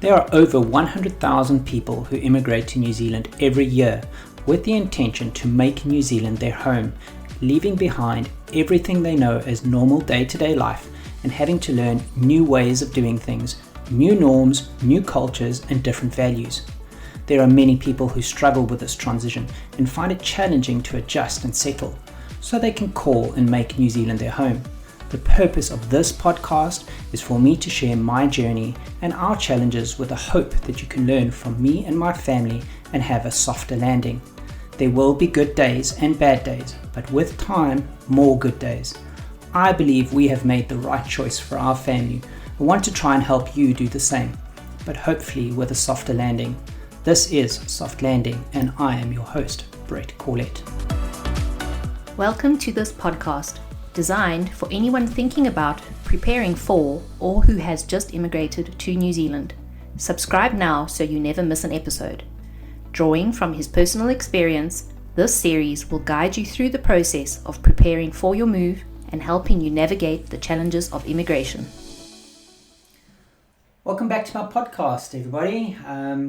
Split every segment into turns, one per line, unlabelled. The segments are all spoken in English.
There are over 100,000 people who immigrate to New Zealand every year with the intention to make New Zealand their home, leaving behind everything they know as normal day-to-day life and having to learn new ways of doing things, new norms, new cultures, and different values. There are many people who struggle with this transition and find it challenging to adjust and settle, so they can call and make New Zealand their home. The purpose of this podcast is for me to share my journey and our challenges with the hope that you can learn from me and my family and have a softer landing. There will be good days and bad days, but with time, more good days. I believe we have made the right choice for our family. I want to try and help you do the same, but hopefully with a softer landing. This is Soft Landing, and I am your host, Brett Corlett.
Welcome to this podcast, designed for anyone thinking about, preparing for, or who has just immigrated to New Zealand. Subscribe now so you never miss an episode. Drawing from his personal experience, this series will guide you through the process of preparing for your move and helping you navigate the challenges of immigration.
Welcome back to my podcast, everybody.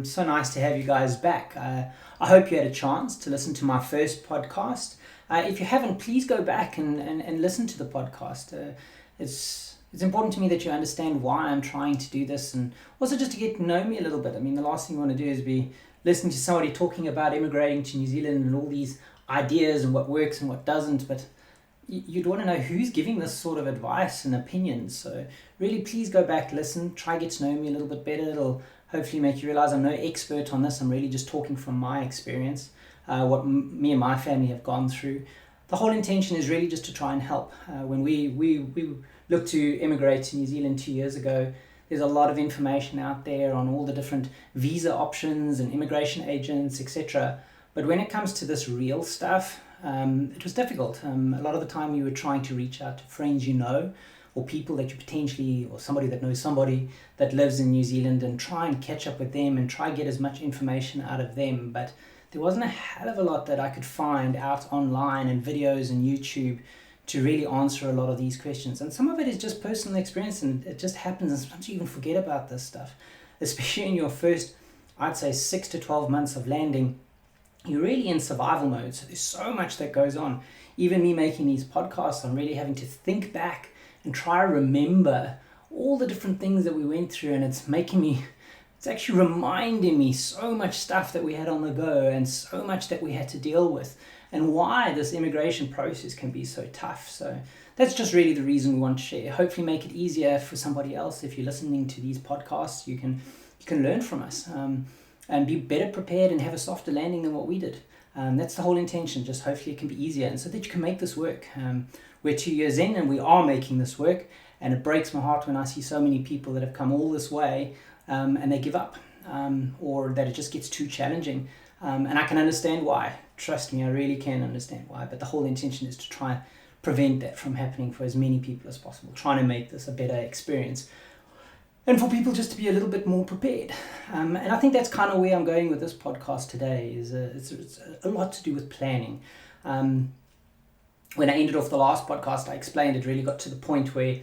So nice to have you guys back. I hope you had a chance to listen to my first podcast. If you haven't, please go back and listen to the podcast. It's important to me that you understand why I'm trying to do this, and also just to get to know me a little bit. I mean, the last thing you want to do is be listening to somebody talking about immigrating to New Zealand and all these ideas and what works and what doesn't, but you'd want to know who's giving this sort of advice and opinions. So really, please go back, listen, try get to know me a little bit better. It'll hopefully make you realize I'm no expert on this. I'm really just talking from my experience. What me and my family have gone through. The whole intention is really just to try and help. When we looked to immigrate to New Zealand 2 years ago, there's a lot of information out there on all the different visa options and immigration agents, etc. But when it comes to this real stuff, it was difficult. A lot of the time you were trying to reach out to friends you know, or people that you potentially, or somebody that knows somebody that lives in New Zealand, and try and catch up with them and try and get as much information out of them. But there wasn't a hell of a lot that I could find out online and videos and YouTube to really answer a lot of these questions. And some of it is just personal experience, and it just happens, and sometimes you even forget about this stuff, especially in your first, I'd say 6 to 12 months of landing. You're really in survival mode, so there's so much that goes on. Even me making these podcasts, I'm really having to think back and try to remember all the different things that we went through, and it's actually reminding me so much stuff that we had on the go and so much that we had to deal with, and why this immigration process can be so tough. So that's just really the reason we want to share. Hopefully make it easier for somebody else. If you're listening to these podcasts, you can learn from us and be better prepared and have a softer landing than what we did. That's the whole intention. Just hopefully it can be easier, and so that you can make this work. We're 2 years in and we are making this work, and it breaks my heart when I see so many people that have come all this way and they give up, or that it just gets too challenging. And I can understand why. Trust me, I really can understand why. But the whole intention is to try and prevent that from happening for as many people as possible, trying to make this a better experience, and for people just to be a little bit more prepared. And I think that's kind of where I'm going with this podcast today. It's a lot to do with planning. When I ended off the last podcast, I explained it really got to the point where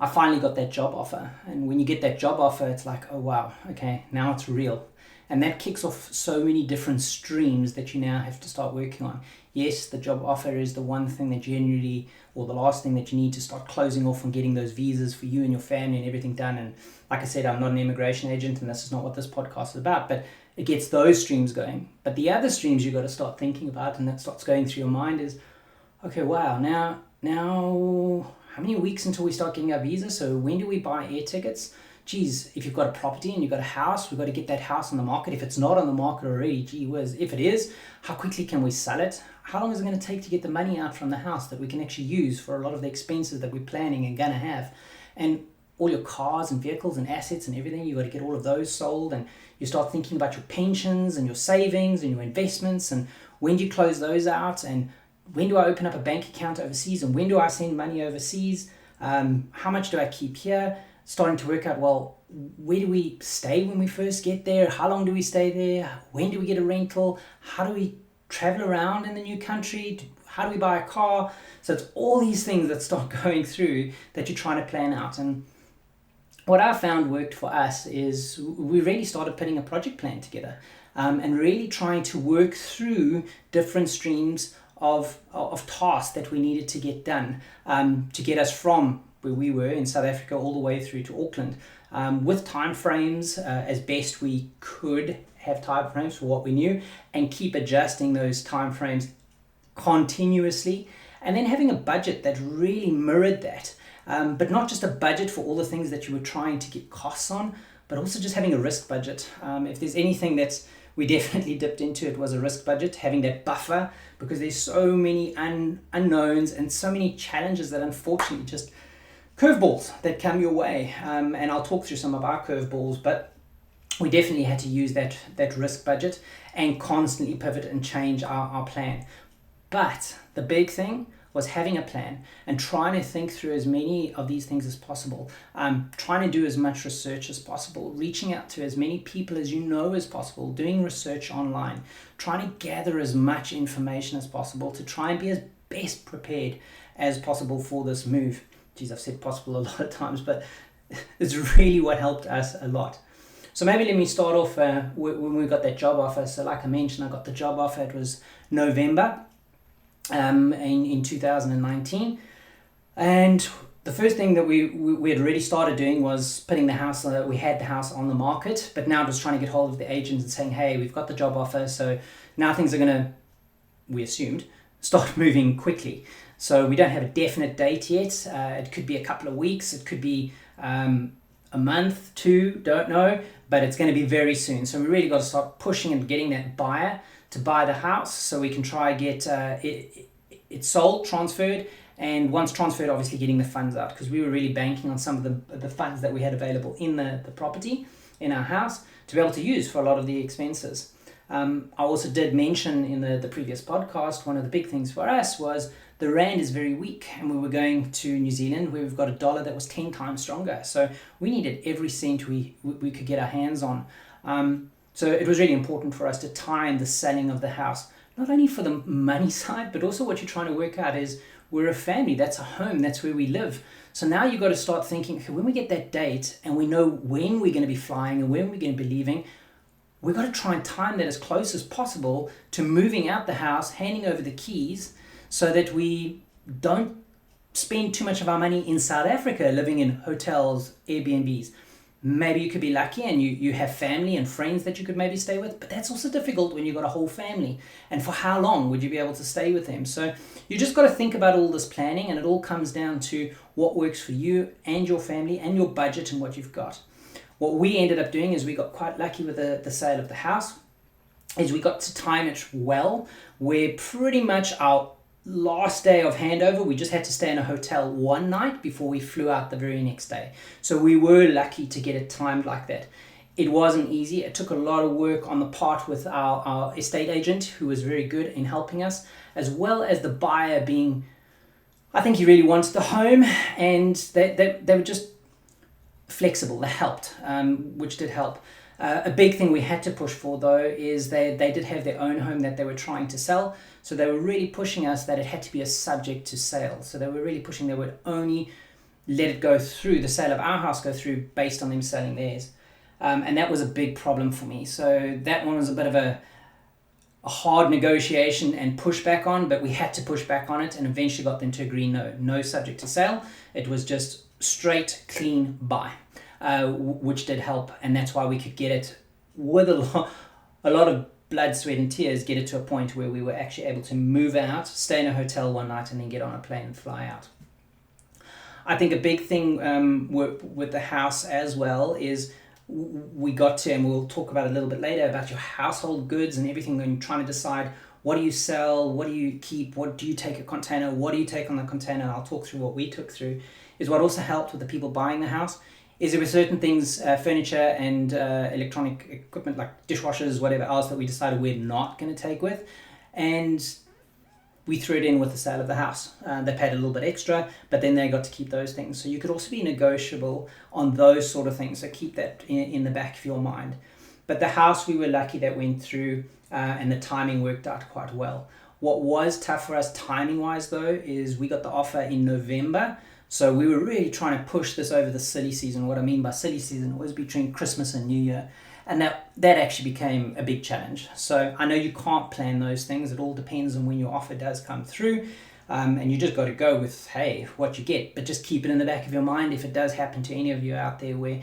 I finally got that job offer. And when you get that job offer, it's like, oh wow, okay, now it's real. And that kicks off so many different streams that you now have to start working on. Yes, the job offer is the one thing that generally, or the last thing that you need to start closing off and getting those visas for you and your family and everything done. And like I said, I'm not an immigration agent, and this is not what this podcast is about, but it gets those streams going. But the other streams you've got to start thinking about, and that starts going through your mind, is, okay, wow, now how many weeks until we start getting our visa? So when do we buy air tickets? Geez, if you've got a property and you've got a house, we've got to get that house on the market. If it's not on the market already, gee whiz. If it is, how quickly can we sell it? How long is it going to take to get the money out from the house that we can actually use for a lot of the expenses that we're planning and going to have? And all your cars and vehicles and assets and everything, you've got to get all of those sold, and you start thinking about your pensions and your savings and your investments, and when do you close those out, and when do I open up a bank account overseas, and when do I send money overseas? How much do I keep here? Starting to work out, well, where do we stay when we first get there? How long do we stay there? When do we get a rental? How do we travel around in the new country? How do we buy a car? So it's all these things that start going through that you're trying to plan out. And what I found worked for us is we really started putting a project plan together, and really trying to work through different streams of tasks that we needed to get done, to get us from where we were in South Africa all the way through to Auckland, with time frames as best we could have time frames for what we knew, and keep adjusting those time frames continuously, and then having a budget that really mirrored that. But not just a budget for all the things that you were trying to get costs on, but also just having a risk budget. If there's anything that we definitely dipped into, it was a risk budget, having that buffer, because there's so many unknowns and so many challenges that unfortunately just curveballs that come your way. And I'll talk through some of our curveballs, but we definitely had to use that risk budget and constantly pivot and change our plan. But the big thing was having a plan and trying to think through as many of these things as possible, trying to do as much research as possible, reaching out to as many people as you know as possible, doing research online, trying to gather as much information as possible to try and be as best prepared as possible for this move. Geez, I've said possible a lot of times, but it's really what helped us a lot. So maybe let me start off when we got that job offer. So like I mentioned, I got the job offer. It was November in 2019, and the first thing that we had already started doing was putting the house, we had the house on the market, but now just trying to get hold of the agents and saying, hey, we've got the job offer, so now things are going to, we assumed, start moving quickly. So we don't have a definite date yet. It could be a couple of weeks, it could be a month, two, don't know, but it's going to be very soon. So we really got to start pushing and getting that buyer to buy the house so we can try get it sold, transferred, and once transferred, obviously getting the funds out, because we were really banking on some of the funds that we had available in the property, in our house, to be able to use for a lot of the expenses. I also did mention in the previous podcast, one of the big things for us was the rand is very weak, and we were going to New Zealand where we've got a dollar that was 10 times stronger. So we needed every cent we could get our hands on. So it was really important for us to time the selling of the house, not only for the money side, but also what you're trying to work out is we're a family, that's a home, that's where we live. So now you've got to start thinking, okay, when we get that date and we know when we're going to be flying and when we're going to be leaving, we've got to try and time that as close as possible to moving out the house, handing over the keys, so that we don't spend too much of our money in South Africa living in hotels, Airbnbs. Maybe you could be lucky and you have family and friends that you could maybe stay with, but that's also difficult when you've got a whole family. And for how long would you be able to stay with them? So you just got to think about all this planning, and it all comes down to what works for you and your family and your budget and what you've got. What we ended up doing is we got quite lucky with the sale of the house, is we got to time it well, where pretty much our last day of handover, we just had to stay in a hotel one night before we flew out the very next day. So we were lucky to get it timed like that. It wasn't easy. It took a lot of work on the part with our estate agent, who was very good in helping us, as well as the buyer being, I think he really wanted the home, and they were just flexible. They helped, which did help. A big thing we had to push for, though, is they did have their own home that they were trying to sell. So they were really pushing us that it had to be a subject to sale. So they were really pushing they would only let it go through, the sale of our house go through based on them selling theirs. And that was a big problem for me. So that one was a bit of a hard negotiation and pushback on, but we had to push back on it and eventually got them to agree no subject to sale. It was just straight, clean buy. Which did help, and that's why we could get it with a lot of blood, sweat and tears, get it to a point where we were actually able to move out, stay in a hotel one night, and then get on a plane and fly out. I think a big thing with the house as well is we got to, and we'll talk about it a little bit later, about your household goods and everything, and trying to decide what do you sell, what do you keep, what do you take a container, what do you take on the container, and I'll talk through what we took through, is what also helped with the people buying the house. Is there were certain things, furniture and electronic equipment like dishwashers, whatever else, that we decided we're not going to take with, and we threw it in with the sale of the house. They paid a little bit extra, but then they got to keep those things. So you could also be negotiable on those sort of things, so keep that in the back of your mind. But the house, we were lucky that went through, and the timing worked out quite well. What was tough for us timing-wise, though, is we got the offer in November, So we were really trying to push this over the silly season. What I mean by silly season was between Christmas and New Year. And that actually became a big challenge. So I know you can't plan those things. It all depends on when your offer does come through. And you just got to go with, hey, what you get. But just keep it in the back of your mind if it does happen to any of you out there where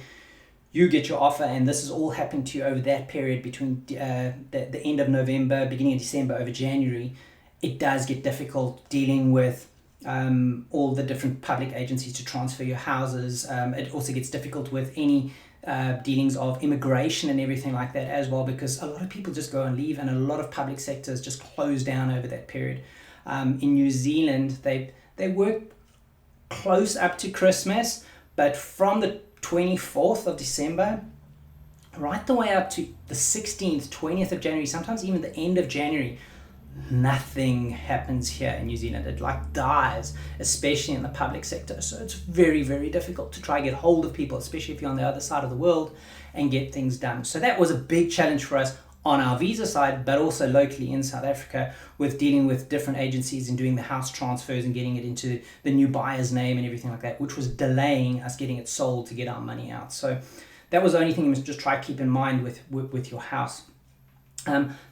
you get your offer and this is all happening to you over that period between the end of November, beginning of December, over January. It does get difficult dealing with all the different public agencies to transfer your houses. It also gets difficult with any dealings of immigration and everything like that as well, because a lot of people just go and leave and a lot of public sectors just close down over that period. In New Zealand, they work close up to Christmas, but from the 24th of December right the way up to the 16th, 20th of January, sometimes even the end of January, nothing happens here in New Zealand. It like dies, especially in the public sector. So it's very, very difficult to try and get hold of people, especially if you're on the other side of the world, and get things done. So that was a big challenge for us on our visa side, but also locally in South Africa with dealing with different agencies and doing the house transfers and getting it into the new buyer's name and everything like that, which was delaying us getting it sold to get our money out. So that was the only thing you must just try to keep in mind with your house.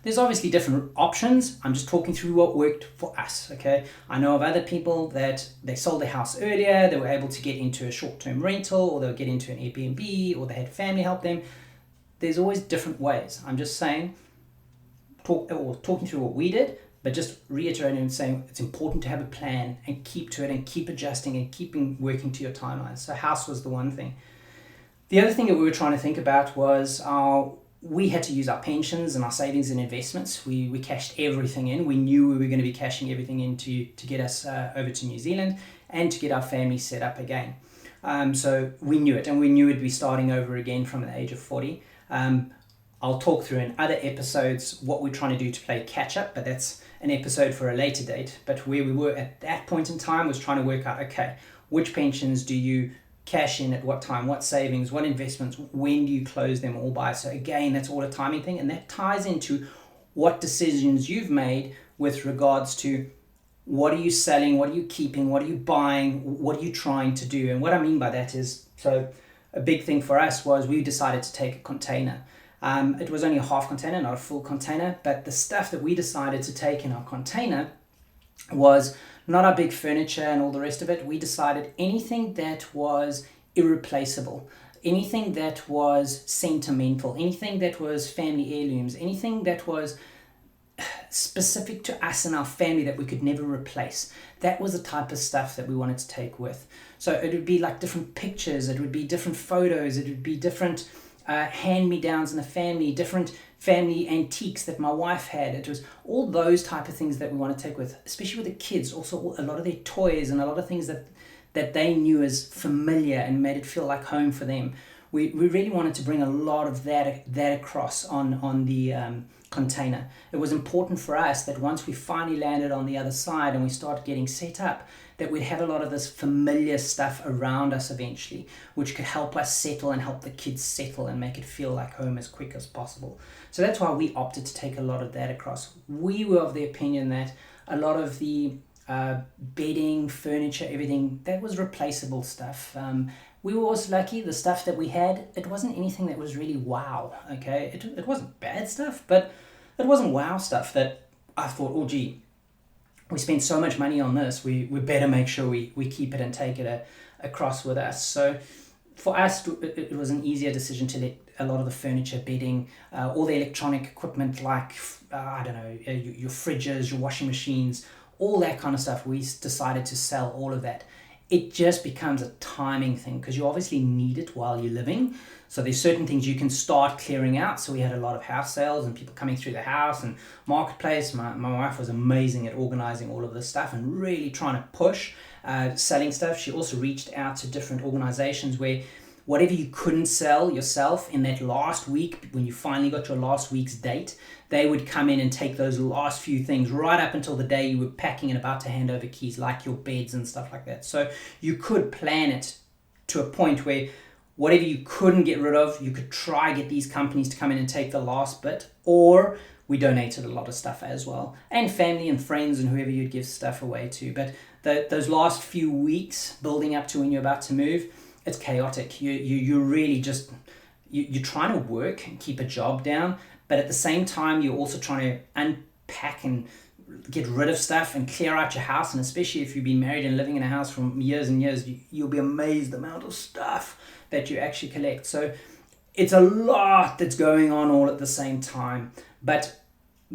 There's obviously different options. I'm just talking through what worked for us, okay? I know of other people that they sold their house earlier, they were able to get into a short-term rental, or they'll get into an Airbnb, or they had family help them. There's always different ways. I'm just saying, talking through what we did, but just reiterating and saying it's important to have a plan and keep to it and keep adjusting and keeping working to your timelines. So house was the one thing. The other thing that we were trying to think about was we had to use our pensions and our savings and investments. We cashed everything in. We knew we were going to be cashing everything in to get us over to New Zealand and to get our family set up again. So we knew it, and we knew we'd be starting over again from the age of 40. I'll talk through in other episodes what we're trying to do to play catch up, but that's an episode for a later date. But where we were at that point in time was trying to work out, okay, which pensions do you cash in at what time, what savings, what investments, when do you close them all by? So again, that's all a timing thing, and that ties into what decisions you've made with regards to what are you selling, what are you keeping, what are you buying, what are you trying to do. And what I mean by that is, so a big thing for us was we decided to take a container. It was only a half container, not a full container, but the stuff that we decided to take in our container was not our big furniture and all the rest of it. We decided anything that was irreplaceable, anything that was sentimental, anything that was family heirlooms, anything that was specific to us and our family that we could never replace. That was the type of stuff that we wanted to take with. So it would be like different pictures, it would be different photos, it would be different hand-me-downs in the family, different family antiques that my wife had. It was all those type of things that we want to take with, especially with the kids. Also, a lot of their toys and a lot of things that they knew as familiar and made it feel like home for them. We really wanted to bring a lot of that across on the container. It was important for us that once we finally landed on the other side and we started getting set up, that we'd have a lot of this familiar stuff around us eventually, which could help us settle and help the kids settle and make it feel like home as quick as possible. So that's why we opted to take a lot of that across. We were of the opinion that a lot of the bedding, furniture, everything, that was replaceable stuff. We were also lucky, the stuff that we had, it wasn't anything that was really wow, okay? It wasn't bad stuff, but it wasn't wow stuff that I thought, oh gee, we spent so much money on this, we better make sure we keep it and take it across with us. So for us, it was an easier decision to let a lot of the furniture, bedding, all the electronic equipment like, your fridges, your washing machines, all that kind of stuff, we decided to sell all of that. It just becomes a timing thing because you obviously need it while you're living. So there's certain things you can start clearing out. So we had a lot of house sales and people coming through the house and marketplace. My wife was amazing at organizing all of this stuff and really trying to push selling stuff. She also reached out to different organizations where whatever you couldn't sell yourself in that last week, when you finally got your last week's date, they would come in and take those last few things right up until the day you were packing and about to hand over keys, like your beds and stuff like that. So you could plan it to a point where whatever you couldn't get rid of, you could try get these companies to come in and take the last bit, or we donated a lot of stuff as well, and family and friends and whoever you'd give stuff away to. But those last few weeks building up to when you're about to move, it's chaotic. You really just, you're trying to work and keep a job down, but at the same time, you're also trying to unpack and get rid of stuff and clear out your house. And especially if you've been married and living in a house for years and years, you'll be amazed the amount of stuff that you actually collect. So it's a lot that's going on all at the same time. But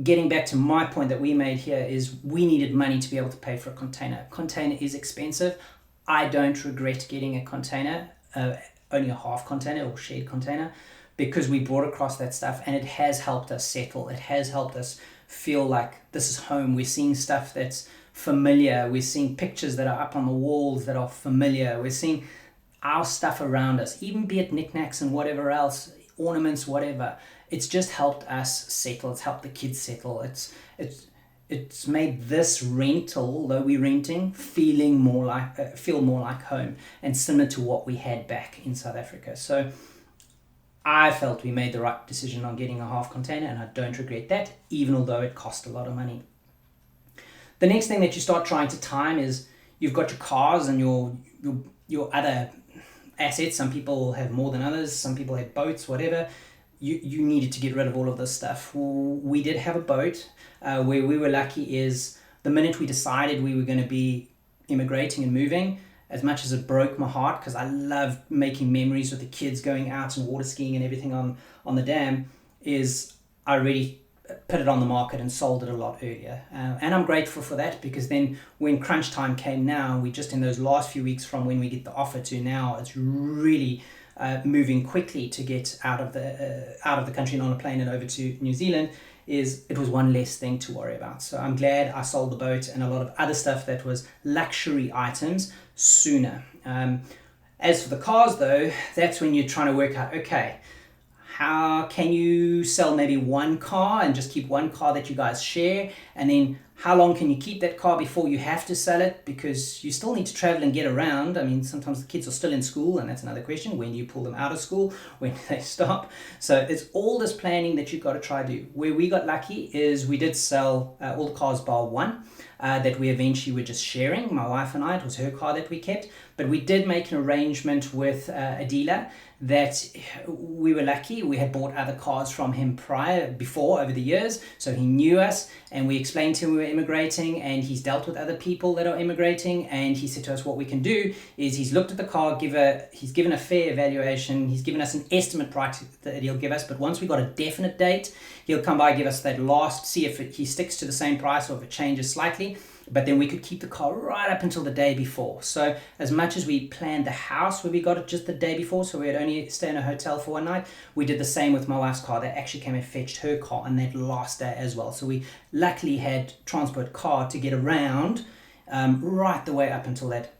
getting back to my point that we made here is we needed money to be able to pay for a container. A container is expensive. I don't regret getting a container, only a half container or shared container, because we brought across that stuff and it has helped us settle. It has helped us feel like this is home. We're seeing stuff that's familiar. We're seeing pictures that are up on the walls that are familiar. We're seeing our stuff around us, even be it knickknacks and whatever else, ornaments, whatever. It's just helped us settle. It's helped the kids settle. It's made this rental, though we're renting, feel more like home and similar to what we had back in South Africa. So I felt we made the right decision on getting a half container, and I don't regret that, even although it cost a lot of money. The next thing that you start trying to time is you've got your cars and your other assets. Some people have more than others. Some people have boats, whatever. You needed to get rid of all of this stuff. We did have a boat. Where we were lucky is the minute we decided we were going to be immigrating and moving, as much as it broke my heart, because I love making memories with the kids going out and water skiing and everything on the dam, is I really put it on the market and sold it a lot earlier. And I'm grateful for that, because then when crunch time came now, we just in those last few weeks from when we get the offer to now, it's really moving quickly to get out of the country and on a plane and over to New Zealand. It was one less thing to worry about. So I'm glad I sold the boat and a lot of other stuff that was luxury items sooner. As for the cars though, that's when you're trying to work out, okay, how can you sell maybe one car and just keep one car that you guys share? And then how long can you keep that car before you have to sell it? Because you still need to travel and get around. I mean, sometimes the kids are still in school, and that's another question. When do you pull them out of school? When do they stop? So it's all this planning that you've got to try to do. Where we got lucky is we did sell all the cars bar one that we eventually were just sharing, my wife and I. It was her car that we kept. But we did make an arrangement with a dealer that we were lucky. We had bought other cars from him before over the years, so he knew us, and we explained to him we were immigrating, and he's dealt with other people that are immigrating, and he said to us what we can do is he's looked at the car, he's given a fair evaluation, he's given us an estimate price that he'll give us, but once we got a definite date, he'll come by, give us that last, see if he sticks to the same price or if it changes slightly. But then we could keep the car right up until the day before. So as much as we planned the house where we got it just the day before, so we had only stay in a hotel for one night, we did the same with my wife's car. They actually came and fetched her car on that last day as well. So we luckily had transport car to get around right the way up until that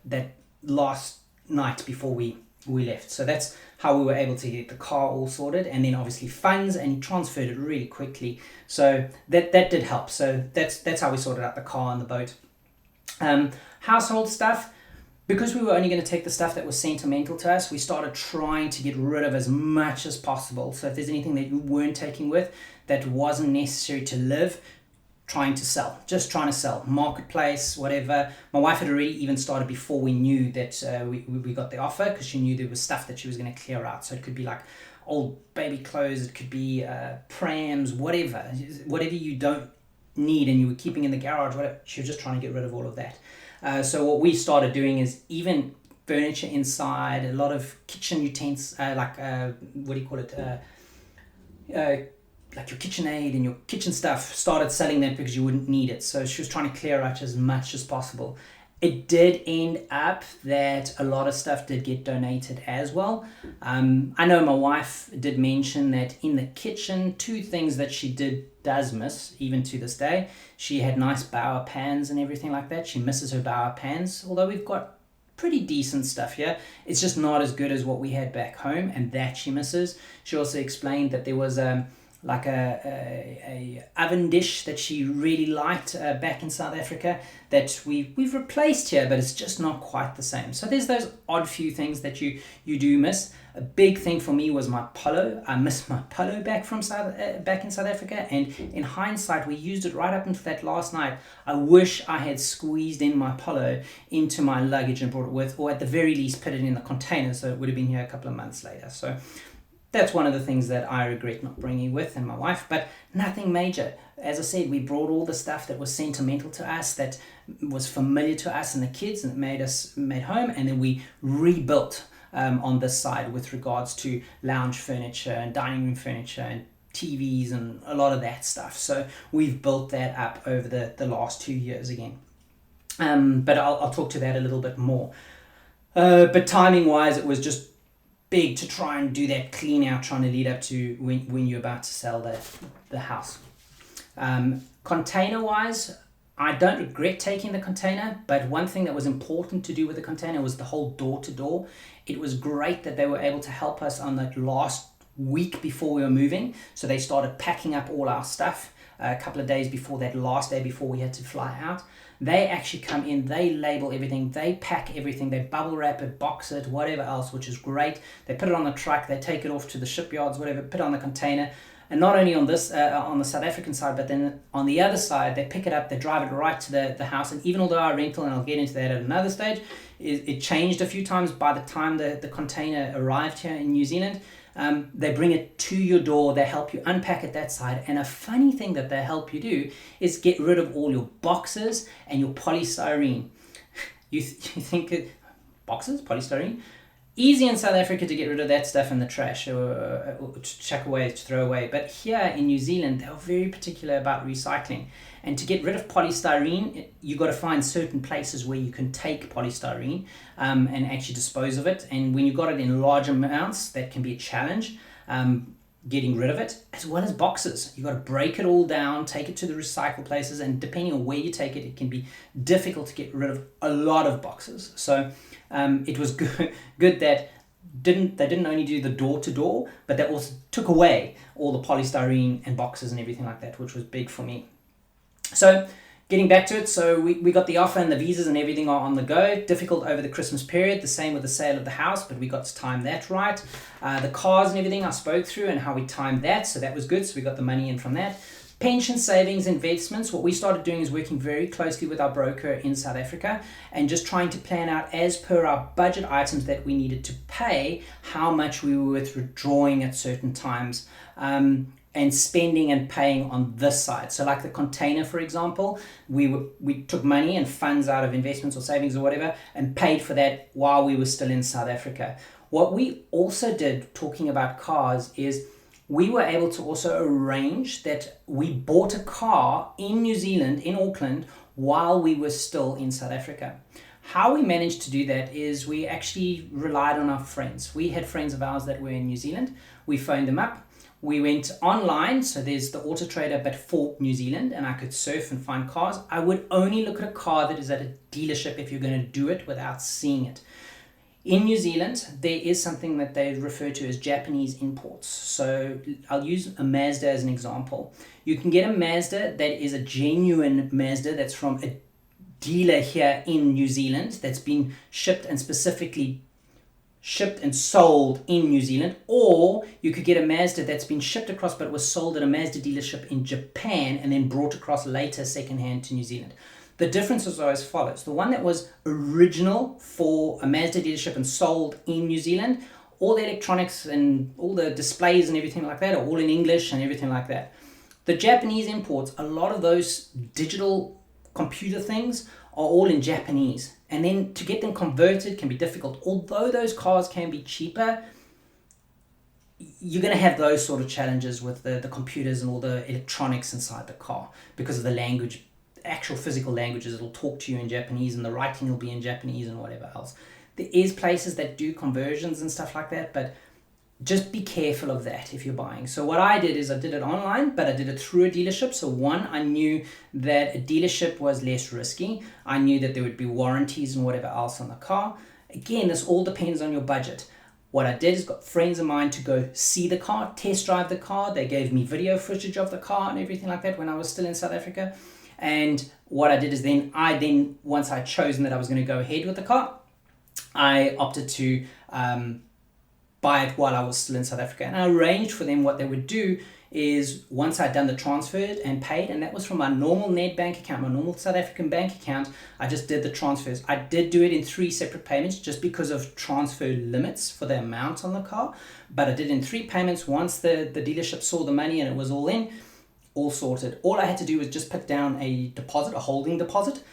last night before we left. So that's how we were able to get the car all sorted, and then obviously funds, and he transferred it really quickly. So that did help. So that's how we sorted out the car and the boat. Household stuff, because we were only going to take the stuff that was sentimental to us, we started trying to get rid of as much as possible. So if there's anything that you weren't taking with that wasn't necessary to live, trying to sell, marketplace, whatever. My wife had already even started before we knew that we got the offer, because she knew there was stuff that she was going to clear out. So it could be like old baby clothes, it could be prams, whatever you don't need and you were keeping in the garage, whatever. She was just trying to get rid of all of that. So what we started doing is even furniture inside, a lot of kitchen utensils, like your KitchenAid and your kitchen stuff, started selling that because you wouldn't need it. So she was trying to clear out as much as possible. It did end up that a lot of stuff did get donated as well. I know my wife did mention that in the kitchen, two things that she does miss, even to this day. She had nice Bauer pans and everything like that. She misses her Bauer pans, although we've got pretty decent stuff here. It's just not as good as what we had back home, and that she misses. She also explained that there was a like a oven dish that she really liked back in South Africa that we've replaced here, but it's just not quite the same. So there's those odd few things that you do miss. A big thing for me was my polo. I missed my polo back in South Africa, and in hindsight, we used it right up until that last night. I wish I had squeezed in my polo into my luggage and brought it with, or at the very least put it in the container, so it would have been here a couple of months later. So that's one of the things that I regret not bringing with, and my wife, but nothing major. As I said, we brought all the stuff that was sentimental to us, that was familiar to us and the kids, and it made home, and then we rebuilt on this side with regards to lounge furniture and dining room furniture and TVs and a lot of that stuff. So we've built that up over the last 2 years again. But I'll talk to that a little bit more. But timing wise, it was just big to try and do that clean out, trying to lead up to when you're about to sell the house. Container wise, I don't regret taking the container, but one thing that was important to do with the container was the whole door to door. It was great that they were able to help us on that last week before we were moving. So they started packing up all our stuff a couple of days before that last day before we had to fly out. They actually come in, they label everything, they pack everything, they bubble wrap it, box it, whatever else, which is great. They put it on the truck, they take it off to the shipyards, whatever, put it on the container. And not only on this, on the South African side, but then on the other side, they pick it up, they drive it right to the house. And even although our rental, and I'll get into that at another stage, it changed a few times by the time the container arrived here in New Zealand. They bring it to your door, they help you unpack it that side. And a funny thing that they help you do is get rid of all your boxes and your polystyrene. You think, boxes, polystyrene? Easy in South Africa to get rid of that stuff in the trash or to chuck away, to throw away. But here in New Zealand, they are very particular about recycling. And to get rid of polystyrene, you've got to find certain places where you can take polystyrene and actually dispose of it. And when you've got it in large amounts, that can be a challenge, getting rid of it, as well as boxes. You've got to break it all down, take it to the recycle places, and depending on where you take it, it can be difficult to get rid of a lot of boxes. So it was good that they didn't only do the door to door, but they also took away all the polystyrene and boxes and everything like that, which was big for me. So getting back to it, so we got the offer and the visas and everything are on the go. Difficult over the Christmas period, the same with the sale of the house, but we got to time that right. The cars and everything I spoke through and how we timed that, so that was good. So we got the money in from that. Pension savings, investments, what we started doing is working very closely with our broker in South Africa and just trying to plan out as per our budget items that we needed to pay, how much we were withdrawing at certain times. And spending and paying on this side. So like the container, for example, we took money and funds out of investments or savings or whatever and paid for that while we were still in South Africa. What we also did, talking about cars, is we were able to also arrange that we bought a car in New Zealand, in Auckland, while we were still in South Africa. How we managed to do that is we actually relied on our friends. We had friends of ours that were in New Zealand. We phoned them up. We went online, so there's the Auto Trader, but for New Zealand, and I could surf and find cars. I would only look at a car that is at a dealership if you're going to do it without seeing it. In New Zealand, there is something that they refer to as Japanese imports. So I'll use a Mazda as an example. You can get a Mazda that is a genuine Mazda that's from a dealer here in New Zealand that's been shipped and specifically shipped and sold in New Zealand, or you could get a Mazda that's been shipped across but was sold at a Mazda dealership in Japan and then brought across later secondhand to New Zealand. The differences are as follows. The one that was original for a Mazda dealership and sold in New Zealand, all the electronics and all the displays and everything like that are all in English and everything like that. The Japanese imports, a lot of those digital computer things are all in Japanese. And then to get them converted can be difficult. Although those cars can be cheaper, you're going to have those sort of challenges with the computers and all the electronics inside the car because of the language, actual physical languages. It'll talk to you in Japanese and the writing will be in Japanese and whatever else. There is places that do conversions and stuff like that, but just be careful of that if you're buying. So what I did is I did it online, but I did it through a dealership. So one, I knew that a dealership was less risky. I knew that there would be warranties and whatever else on the car. Again, this all depends on your budget. what I did is got friends of mine to go see the car, test drive the car. They gave me video footage of the car and everything like that when I was still in South Africa. And what I did is once I'd chosen that I was going to go ahead with the car, I opted to buy it while I was still in South Africa. And I arranged for them what they would do is once I'd done the transfer and paid, and that was from my normal Ned bank account, my normal South African bank account, I just did the transfers. I did do it in 3 separate payments just because of transfer limits for the amount on the car, but I did in 3 payments. Once the dealership saw the money and it was all in, all sorted. All I had to do was just put down a deposit, a holding deposit,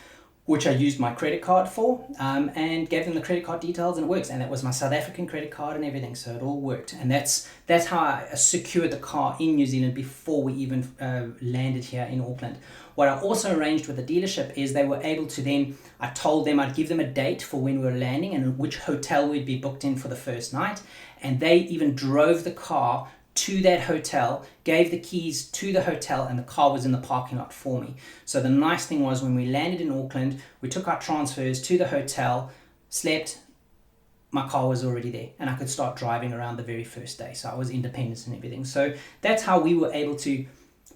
which I used my credit card for, and gave them the credit card details, and it works. And that was my South African credit card and everything, so it all worked. And that's how I secured the car in New Zealand before we even landed here in Auckland. What I also arranged with the dealership is they were able to then, I told them I'd give them a date for when we were landing and which hotel we'd be booked in for the first night, and they even drove the car to that hotel, gave the keys to the hotel, and the car was in the parking lot for me. So the nice thing was when we landed in Auckland, we took our transfers to the hotel, slept, my car was already there, and I could start driving around the very first day. So I was independent and everything. So that's how we were able to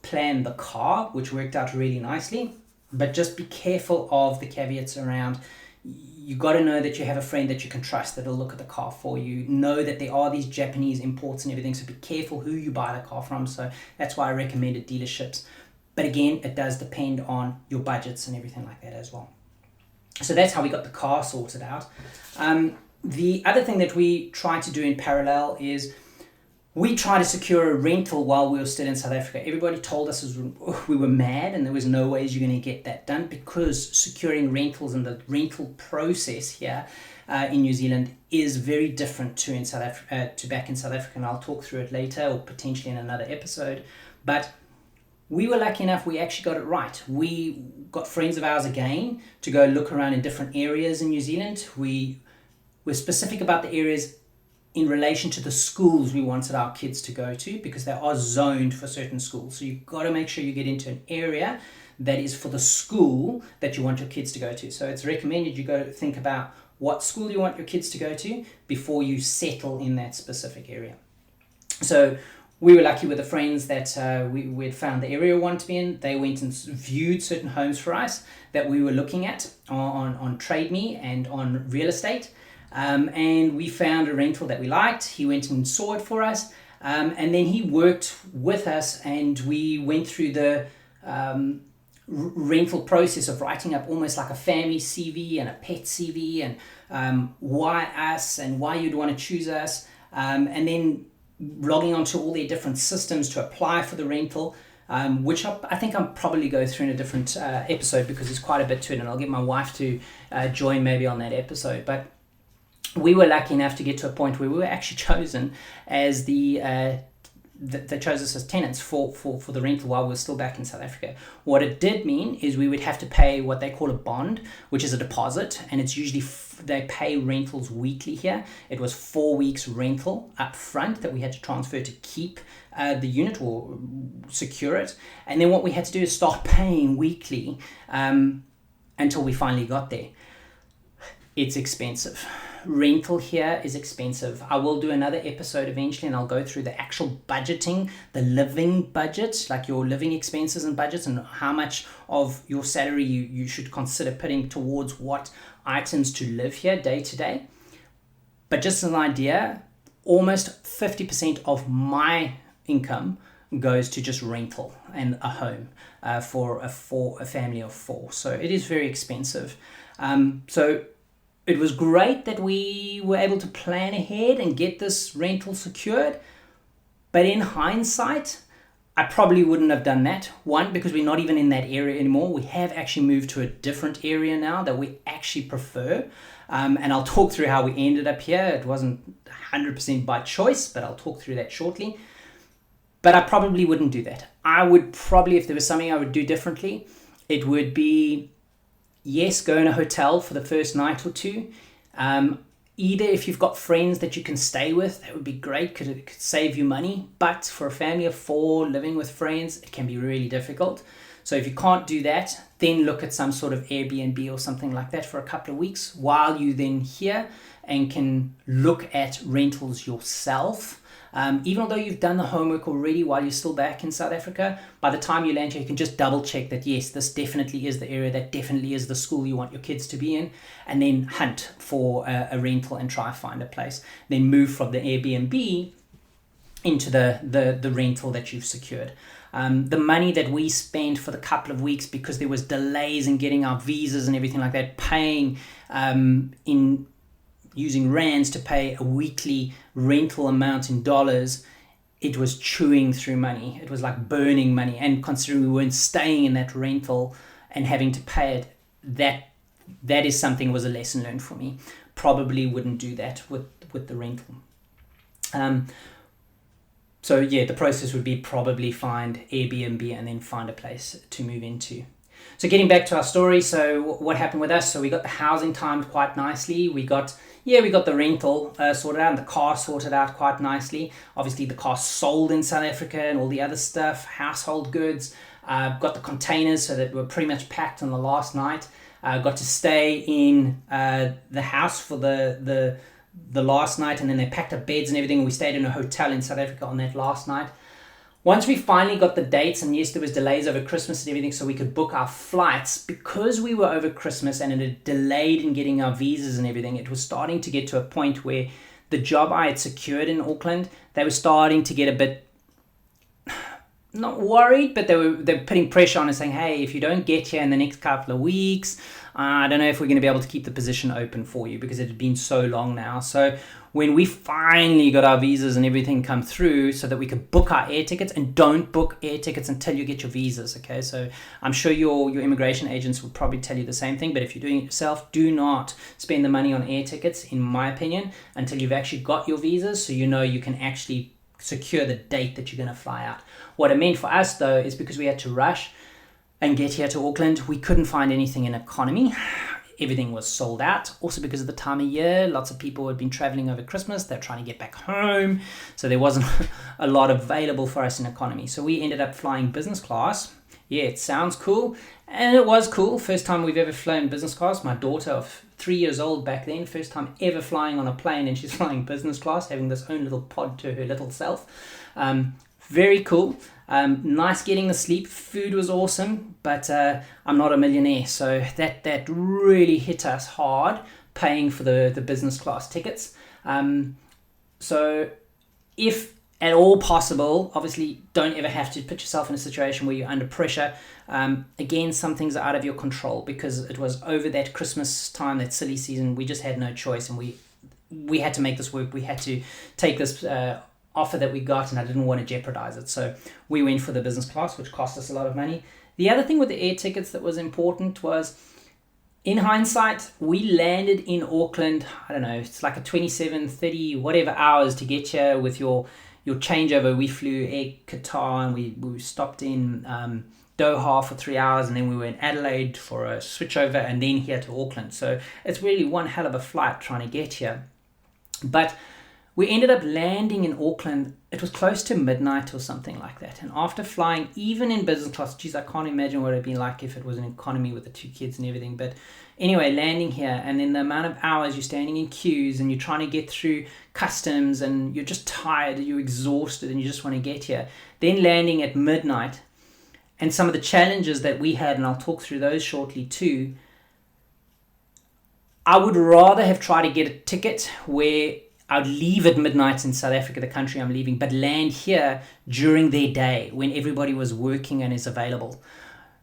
plan the car, which worked out really nicely. But just be careful of the caveats around. You got to know that you have a friend that you can trust that'll look at the car for you. Know that there are these Japanese imports and everything, so be careful who you buy the car from. So that's why I recommended dealerships. But again, it does depend on your budgets and everything like that as well. So that's how we got the car sorted out. The other thing that we try to do in parallel is we try to secure a rental while we were still in South Africa. Everybody told us we were mad and there was no ways you're going to get that done, because securing rentals and the rental process here in New Zealand is very different to back in South Africa. And I'll talk through it later or potentially in another episode. But we were lucky enough, we actually got it right. We got friends of ours again to go look around in different areas in New Zealand. We were specific about the areas in relation to the schools we wanted our kids to go to, because they are zoned for certain schools. So you've got to make sure you get into an area that is for the school that you want your kids to go to. So it's recommended you go think about what school you want your kids to go to before you settle in that specific area. So we were lucky with the friends that we had found the area we wanted to be in. They went and viewed certain homes for us that we were looking at on Trade Me and on real estate. And we found a rental that we liked. He went and saw it for us, and then he worked with us, and we went through the rental process of writing up almost like a family CV and a pet CV, and why us and why you'd want to choose us, and then logging onto all their different systems to apply for the rental, which I think I'll probably go through in a different episode, because there's quite a bit to it, and I'll get my wife to join maybe on that episode. But we were lucky enough to get to a point where we were actually chosen as they chose us as tenants for the rental while we were still back in South Africa. What it did mean is we would have to pay what they call a bond, which is a deposit, and it's usually they pay rentals weekly here. It was 4 weeks rental up front that we had to transfer to keep the unit or secure it, and then what we had to do is start paying weekly until we finally got there. It's expensive. Rental here is expensive. I will do another episode eventually, and I'll go through the actual budgeting, the living budget, like your living expenses and budgets, and how much of your salary you should consider putting towards what items to live here day to day. But just as an idea, almost 50% of my income goes to just rental and a home for a family of 4. So it is very expensive. So it was great that we were able to plan ahead and get this rental secured. But in hindsight, I probably wouldn't have done that. One, because we're not even in that area anymore. We have actually moved to a different area now that we actually prefer. And I'll talk through how we ended up here. It wasn't 100% by choice, but I'll talk through that shortly. But I probably wouldn't do that. I would probably, if there was something I would do differently, it would be, yes, go in a hotel for the first night or two. Either if you've got friends that you can stay with, that would be great because it could save you money. But for a family of 4 living with friends, it can be really difficult. So if you can't do that, then look at some sort of Airbnb or something like that for a couple of weeks while you then here and can look at rentals yourself. Even although you've done the homework already while you're still back in South Africa, by the time you land here, you can just double check that, yes, this definitely is the area, that definitely is the school you want your kids to be in, and then hunt for a rental and try to find a place. Then move from the Airbnb into the rental that you've secured. The money that we spent for the couple of weeks, because there was delays in getting our visas and everything like that, paying in using rands to pay a weekly rental amount in dollars, it was chewing through money. It was like burning money. And considering we weren't staying in that rental and having to pay it, that is something, was a lesson learned for me. Probably wouldn't do that with the rental. So yeah, the process would be probably find Airbnb and then find a place to move into. So getting back to our story, so what happened with us? So we got the housing timed quite nicely. We got the rental sorted out and the car sorted out quite nicely. Obviously the car sold in South Africa and all the other stuff, household goods. Got the containers so that we're pretty much packed on the last night. Got to stay in the house for the last night, and then they packed up beds and everything. We stayed in a hotel in South Africa on that last night. Once we finally got the dates, and yes, there was delays over Christmas and everything, so we could book our flights, because we were over Christmas and it had delayed in getting our visas and everything, it was starting to get to a point where the job I had secured in Auckland, they were starting to get a bit, not worried, but they were putting pressure on us, saying, hey, if you don't get here in the next couple of weeks, I don't know if we're going to be able to keep the position open for you, because it had been so long now. So when we finally got our visas and everything come through so that we could book our air tickets, and don't book air tickets until you get your visas, okay? So I'm sure your immigration agents will probably tell you the same thing, but if you're doing it yourself, do not spend the money on air tickets, in my opinion, until you've actually got your visas, so you know you can actually secure the date that you're going to fly out. What it meant for us, though, is because we had to rush and get here to Auckland, we couldn't find anything in economy. Everything was sold out. Also because of the time of year, lots of people had been traveling over Christmas. They're trying to get back home. So there wasn't a lot available for us in economy. So we ended up flying business class. Yeah, it sounds cool. And it was cool. First time we've ever flown business class. My daughter of 3 years old back then, first time ever flying on a plane, and she's flying business class, having this own little pod to her little self. Very cool. Nice getting the sleep. Food was awesome, but I'm not a millionaire, so that really hit us hard, paying for the business class tickets. So if at all possible, obviously don't ever have to put yourself in a situation where you're under pressure. Again, some things are out of your control, because it was over that Christmas time, that silly season. We just had no choice, and we had to make this work. We had to take this offer that we got, and I didn't want to jeopardize it, so we went for the business class, which cost us a lot of money. The other thing with the air tickets that was important was, in hindsight, we landed in Auckland, I don't know, it's like a 27, 30, whatever hours to get here with your changeover. We flew Air Qatar, and we stopped in Doha for 3 hours, and then we were in Adelaide for a switchover, and then here to Auckland. So it's really one hell of a flight trying to get here. But we ended up landing in Auckland, it was close to midnight or something like that. And after flying, even in business class, geez, I can't imagine what it would have been like if it was an economy with the 2 kids and everything. But anyway, landing here, and then the amount of hours you're standing in queues, and you're trying to get through customs, and you're just tired, you're exhausted, and you just want to get here. Then landing at midnight, and some of the challenges that we had, and I'll talk through those shortly too. I would rather have tried to get a ticket where I'd leave at midnight in South Africa, the country I'm leaving, but land here during their day when everybody was working and is available.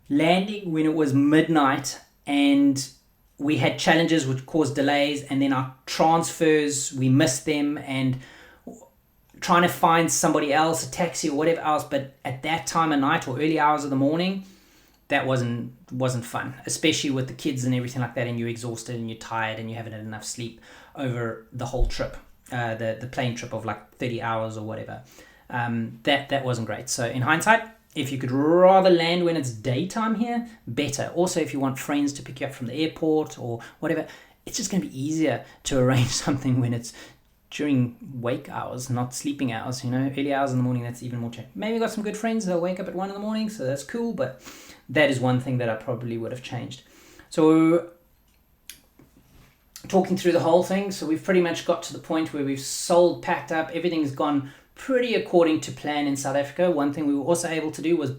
Landing when it was midnight and we had challenges which caused delays, and then our transfers, we missed them, and trying to find somebody else, a taxi or whatever else, but at that time of night or early hours of the morning, that wasn't fun, especially with the kids and everything like that, and you're exhausted and you're tired and you haven't had enough sleep over the whole trip. The plane trip of like 30 hours or whatever. That wasn't great. So in hindsight, if you could rather land when it's daytime here, better. Also, if you want friends to pick you up from the airport or whatever, it's just going to be easier to arrange something when it's during wake hours, not sleeping hours, early hours in the morning, that's even more challenging. Maybe got some good friends that'll wake up at 1 in the morning, so that's cool, but that is one thing that I probably would have changed. So talking through the whole thing, so we've pretty much got to the point where we've sold, packed up, everything's gone pretty according to plan in South Africa. One thing we were also able to do was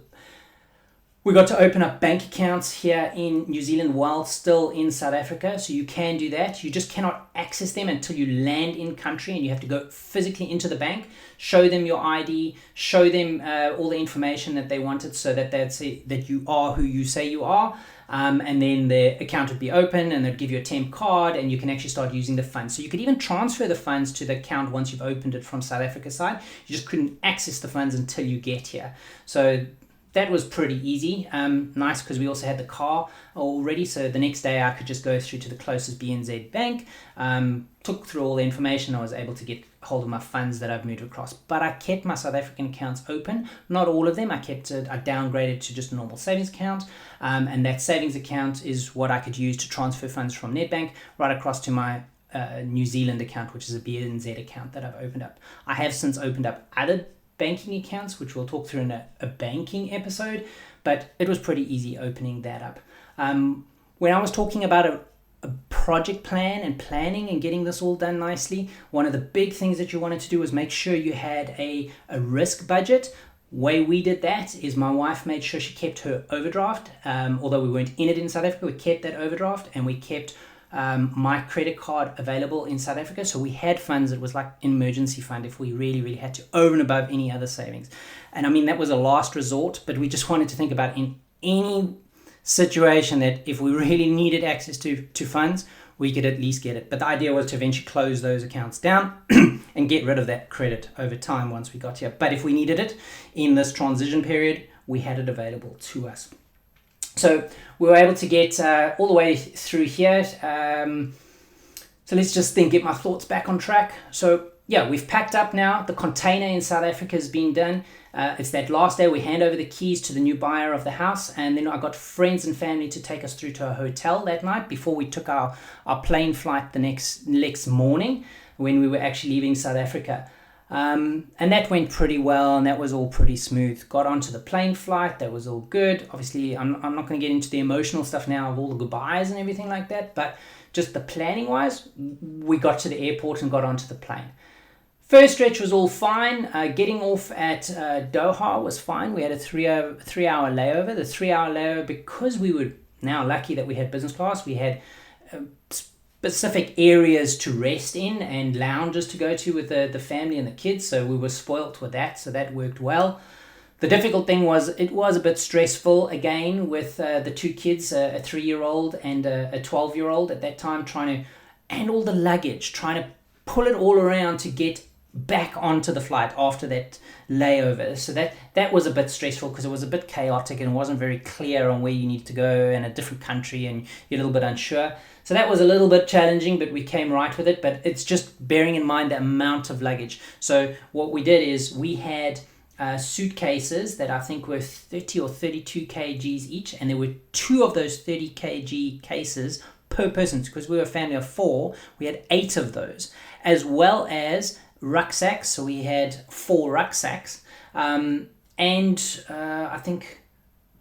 we got to open up bank accounts here in New Zealand while still in South Africa. So you can do that. You just cannot access them until you land in country, and you have to go physically into the bank, show them your ID, show them all the information that they wanted so that they'd say that you are who you say you are. And then the account would be open, and they'd give you a temp card, and you can actually start using the funds. So you could even transfer the funds to the account once you've opened it from South Africa side. You just couldn't access the funds until you get here. So that was pretty easy. Nice, because we also had the car already. So the next day I could just go through to the closest BNZ bank, took through all the information. I was able to get hold of my funds that I've moved across. But I kept my South African accounts open. Not all of them. I downgraded to just a normal savings account. And that savings account is what I could use to transfer funds from Nedbank right across to my New Zealand account, which is a BNZ account that I've opened up. I have since opened up other banking accounts, which we'll talk through in a banking episode, but it was pretty easy opening that up. When I was talking about a project plan and planning and getting this all done nicely, one of the big things that you wanted to do was make sure you had a risk budget. Way we did that is my wife made sure she kept her overdraft. Although we weren't in it in South Africa, we kept that overdraft, and we kept my credit card available in South Africa. So we had funds. It was like an emergency fund if we really, really had to, over and above any other savings. And I mean, that was a last resort, but we just wanted to think about in any situation that if we really needed access to funds, we could at least get it. But the idea was to eventually close those accounts down and get rid of that credit over time once we got here. But if we needed it in this transition period, we had it available to us. So we were able to get all the way through here. So let's just get my thoughts back on track. So yeah, we've packed up now. The container in South Africa has been done. It's that last day we hand over the keys to the new buyer of the house, and then I got friends and family to take us through to a hotel that night before we took our plane flight the next morning when we were actually leaving South Africa. And that went pretty well, and that was all pretty smooth. Got onto the plane flight, that was all good. Obviously, I'm not going to get into the emotional stuff now of all the goodbyes and everything like that, but just the planning wise, we got to the airport and got onto the plane. First stretch was all fine. Getting off at Doha was fine. We had a three-hour layover. The 3-hour layover, because we were now lucky that we had business class, we had specific areas to rest in and lounges to go to with the family and the kids, so we were spoilt with that, so that worked well. The difficult thing was it was a bit stressful again with the two kids, a 3-year-old and a 12-year-old at that time, and all the luggage, trying to pull it all around to get back onto the flight after that layover. So that was a bit stressful because it was a bit chaotic and wasn't very clear on where you need to go in a different country, and you're a little bit unsure. So that was a little bit challenging, but we came right with it. But it's just bearing in mind the amount of luggage. So what we did is we had suitcases that I think were 30 or 32 kgs each, and there were 2 of those 30 kg cases per person, because we were a family of 4. We had 8 of those, as well as rucksacks. So we had 4 rucksacks, and I think,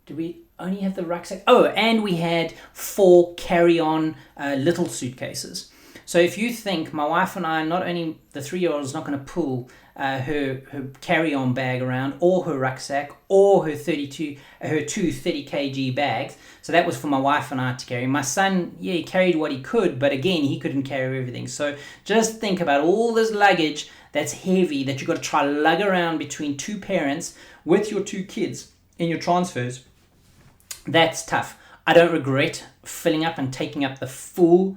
did we only have the rucksack? Oh, and we had 4 carry-on little suitcases. So if you think, my wife and I, not only the 3-year-old is not going to pull her carry-on bag around, or her rucksack, or her 2 30 kg bags. So that was for my wife and I to carry. My son, he carried what he could, but again, he couldn't carry everything. So just think about all this luggage that's heavy that you've got to try to lug around between 2 parents with your 2 kids in your transfers. That's tough. I don't regret filling up and taking up the full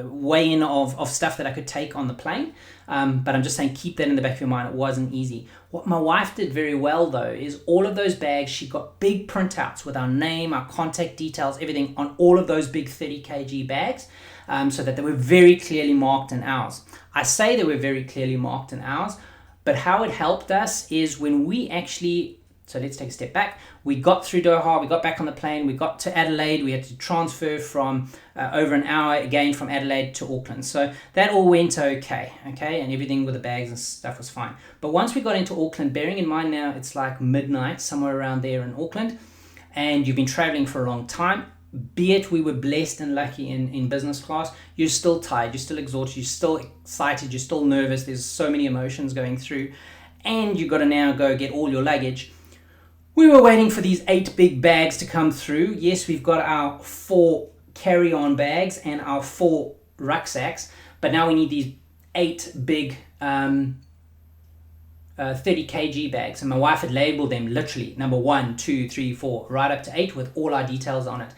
weigh-in of stuff that I could take on the plane, but I'm just saying, keep that in the back of your mind. It wasn't easy. What my wife did very well though is all of those bags, she got big printouts with our name, our contact details, everything on all of those big 30 kg bags, so that they were very clearly marked in ours. I say they were very clearly marked in ours, but how it helped us is when we actually So let's take a step back. We got through Doha, we got back on the plane, we got to Adelaide, we had to transfer from over an hour again from Adelaide to Auckland. So that all went okay, and everything with the bags and stuff was fine. But once we got into Auckland, bearing in mind now it's like midnight, somewhere around there in Auckland, and you've been traveling for a long time, be it we were blessed and lucky in business class, you're still tired, you're still exhausted, you're still excited, you're still nervous, there's so many emotions going through, and you've got to now go get all your luggage. We were waiting for these 8 big bags to come through. Yes, we've got our 4 carry-on bags and our 4 rucksacks, but now we need these 8 big 30 kg bags. And my wife had labeled them literally number 1, 2, 3, 4, right up to 8 with all our details on it.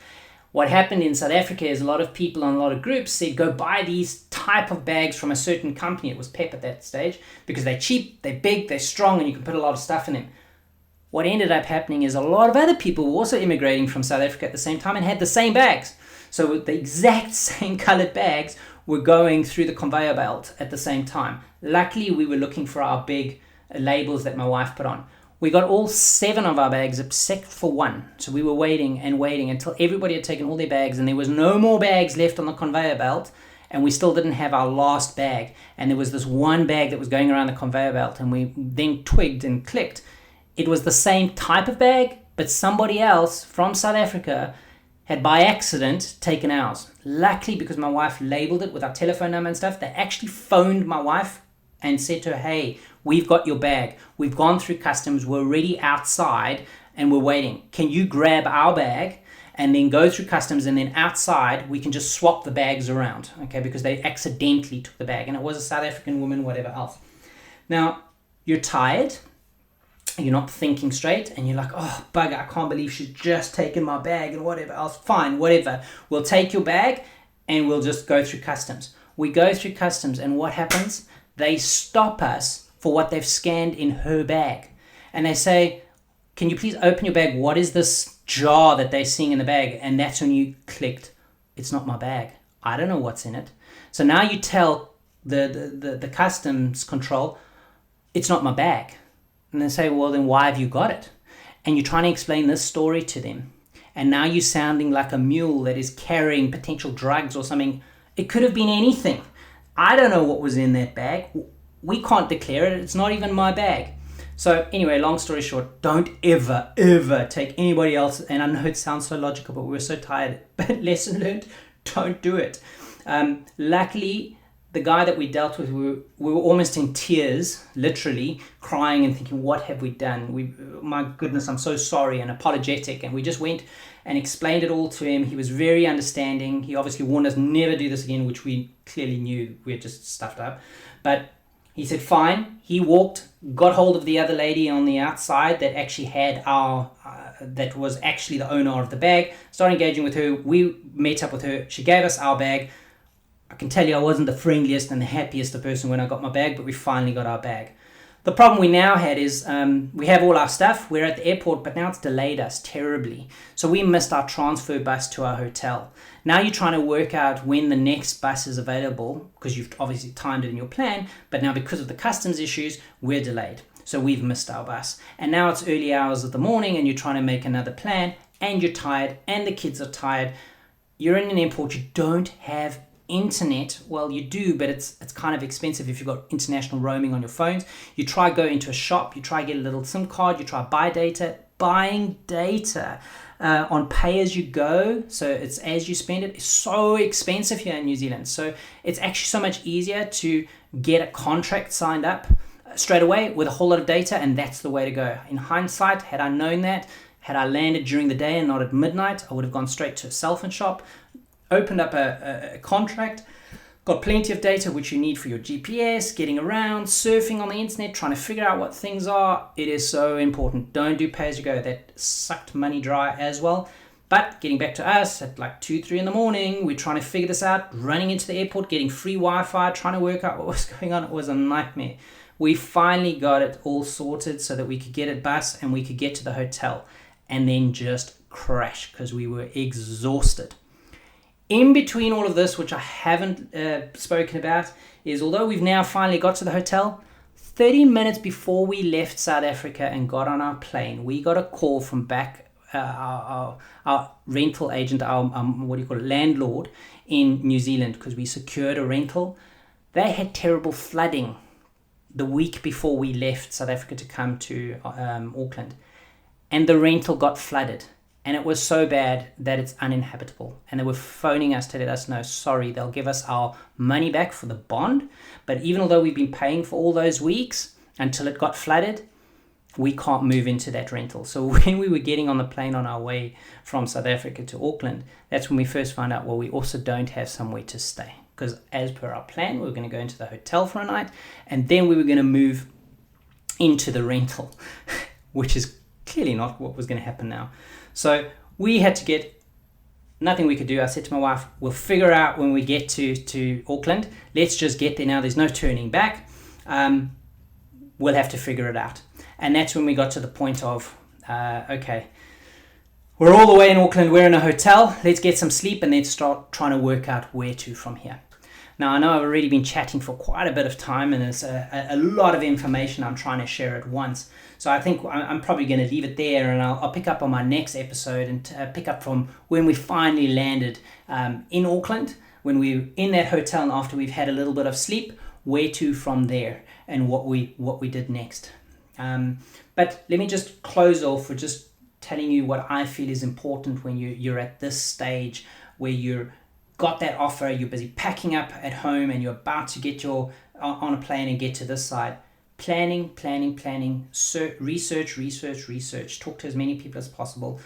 What happened in South Africa is a lot of people on a lot of groups said go buy these type of bags from a certain company. It was Pep at that stage, because they're cheap, they're big, they're strong, and you can put a lot of stuff in them. What ended up happening is a lot of other people were also immigrating from South Africa at the same time and had the same bags. So the exact same colored bags were going through the conveyor belt at the same time. Luckily, we were looking for our big labels that my wife put on. We got all 7 of our bags except for 1. So we were waiting and waiting until everybody had taken all their bags and there was no more bags left on the conveyor belt, and we still didn't have our last bag. And there was this one bag that was going around the conveyor belt, and we then twigged and clicked. It was the same type of bag, but somebody else from South Africa had by accident taken ours. Luckily, because my wife labeled it with our telephone number and stuff, they actually phoned my wife and said to her, hey, we've got your bag. We've gone through customs. We're already outside and we're waiting. Can you grab our bag and then go through customs, and then outside we can just swap the bags around, okay? Because they accidentally took the bag, and it was a South African woman, whatever else. Now, you're tired. You're not thinking straight, and you're like, oh, bugger, I can't believe she's just taken my bag and whatever else. Fine, whatever. We'll take your bag and we'll just go through customs. We go through customs, and what happens? They stop us for what they've scanned in her bag. And they say, can you please open your bag? What is this jar that they're seeing in the bag? And that's when you clicked, it's not my bag. I don't know what's in it. So now you tell the customs control, it's not my bag. And they say, well, then why have you got it? And you're trying to explain this story to them. And now you're sounding like a mule that is carrying potential drugs or something. It could have been anything. I don't know what was in that bag. We can't declare it. It's not even my bag. So anyway, long story short, don't ever, ever take anybody else. And I know it sounds so logical, but we were so tired. But lesson learned, don't do it. Luckily, the guy that we dealt with, we were almost in tears, literally crying and thinking, what have we done? My goodness, I'm so sorry, and apologetic. And we just went and explained it all to him. He was very understanding. He obviously warned us never do this again, which we clearly knew we had just stuffed up. But he said, fine. He walked, got hold of the other lady on the outside that actually had that was actually the owner of the bag, started engaging with her. We met up with her. She gave us our bag. I can tell you I wasn't the friendliest and the happiest of person when I got my bag, but we finally got our bag. The problem we now had is we have all our stuff. We're at the airport, but now it's delayed us terribly. So we missed our transfer bus to our hotel. Now you're trying to work out when the next bus is available, because you've obviously timed it in your plan, but now because of the customs issues, we're delayed. So we've missed our bus. And now it's early hours of the morning and you're trying to make another plan, and you're tired and the kids are tired. You're in an airport, you don't have internet. Well, you do, but it's kind of expensive if you've got international roaming on your phones. You try go into a shop, you try get a little SIM card, you try buy data. Buying data on pay as you go, so it's as you spend it, is so expensive here in New Zealand. So it's actually so much easier to get a contract signed up straight away with a whole lot of data, and that's the way to go. In hindsight, had I known that, had I landed during the day and not at midnight, I would have gone straight to a cell phone shop, opened up a contract, got plenty of data which you need for your GPS, getting around, surfing on the internet, trying to figure out what things are. It is so important. Don't do pay as you go. That sucked money dry as well. But getting back to us at like 2-3 in the morning, we're trying to figure this out, running into the airport, getting free Wi-Fi, trying to work out what was going on. It was a nightmare. We finally got it all sorted so that we could get a bus and we could get to the hotel, and then just crash because we were exhausted. In between all of this, which I haven't spoken about, is although we've now finally got to the hotel, 30 minutes before we left South Africa and got on our plane, we got a call from back our rental agent, our landlord in New Zealand, because we secured a rental. They had terrible flooding the week before we left South Africa to come to Auckland, and the rental got flooded, and it was so bad that it's uninhabitable, and they were phoning us to let us know, sorry, they'll give us our money back for the bond, but even although we've been paying for all those weeks until it got flooded, we can't move into that rental. So when we were getting on the plane on our way from South Africa to Auckland, that's when we first found out, well, we also don't have somewhere to stay, because as per our plan, we were going to go into the hotel for a night, and then we were going to move into the rental, which is clearly not what was going to happen now. So we had to get, nothing we could do. I said to my wife, we'll figure out when we get to Auckland. Let's just get there now. There's no turning back. We'll have to figure it out. And that's when we got to the point of, okay, we're all the way in Auckland. We're in a hotel. Let's get some sleep and then start trying to work out where to from here. Now, I know I've already been chatting for quite a bit of time, and there's a lot of information I'm trying to share at once. So I think I'm probably going to leave it there, and I'll pick up on my next episode and pick up from when we finally landed in Auckland, when we were in that hotel, and after we've had a little bit of sleep, where to from there and what we did next. But let me just close off with just telling you what I feel is important when you're at this stage where you're got that offer, you're busy packing up at home, and you're about to get on a plane and get to this side. Planning, research, talk to as many people as possible.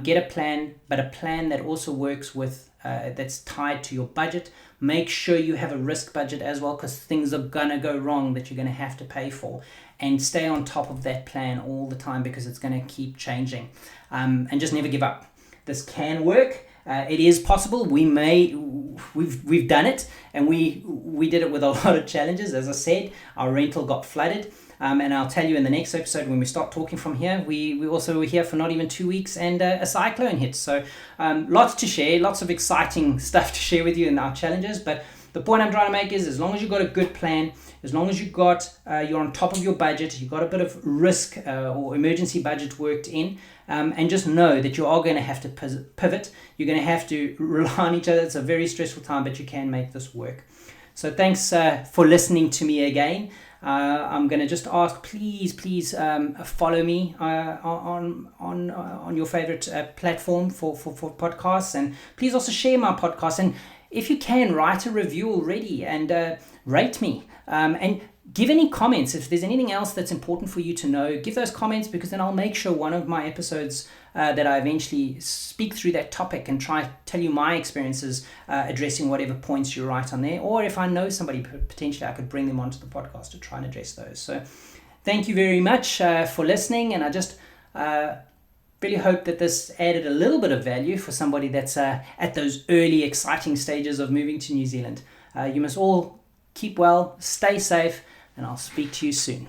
Get a plan, but a plan that also works with, that's tied to your budget. Make sure you have a risk budget as well, because things are going to go wrong that you're going to have to pay for. And stay on top of that plan all the time, because it's going to keep changing. And just never give up. This can work. It is possible. We've done it, and we did it with a lot of challenges. As I said, our rental got flooded, and I'll tell you in the next episode when we start talking from here. We also were here for not even 2 weeks, and a cyclone hit. So lots to share, lots of exciting stuff to share with you in our challenges. But the point I'm trying to make is, as long as you've got a good plan, as long as you're on top of your budget, you've got a bit of risk or emergency budget worked in, and just know that you are going to have to pivot. You're going to have to rely on each other. It's a very stressful time, but you can make this work. So thanks for listening to me again. I'm going to just ask, please follow me on your favorite platform for podcasts, and please also share my podcast. And if you can, write a review already and rate me. And give any comments. If there's anything else that's important for you to know, give those comments, because then I'll make sure one of my episodes that I eventually speak through that topic and try to tell you my experiences addressing whatever points you write on there. Or if I know somebody, potentially I could bring them onto the podcast to try and address those. So thank you very much for listening. And I just really hope that this added a little bit of value for somebody that's at those early exciting stages of moving to New Zealand. You must all keep well, stay safe, and I'll speak to you soon.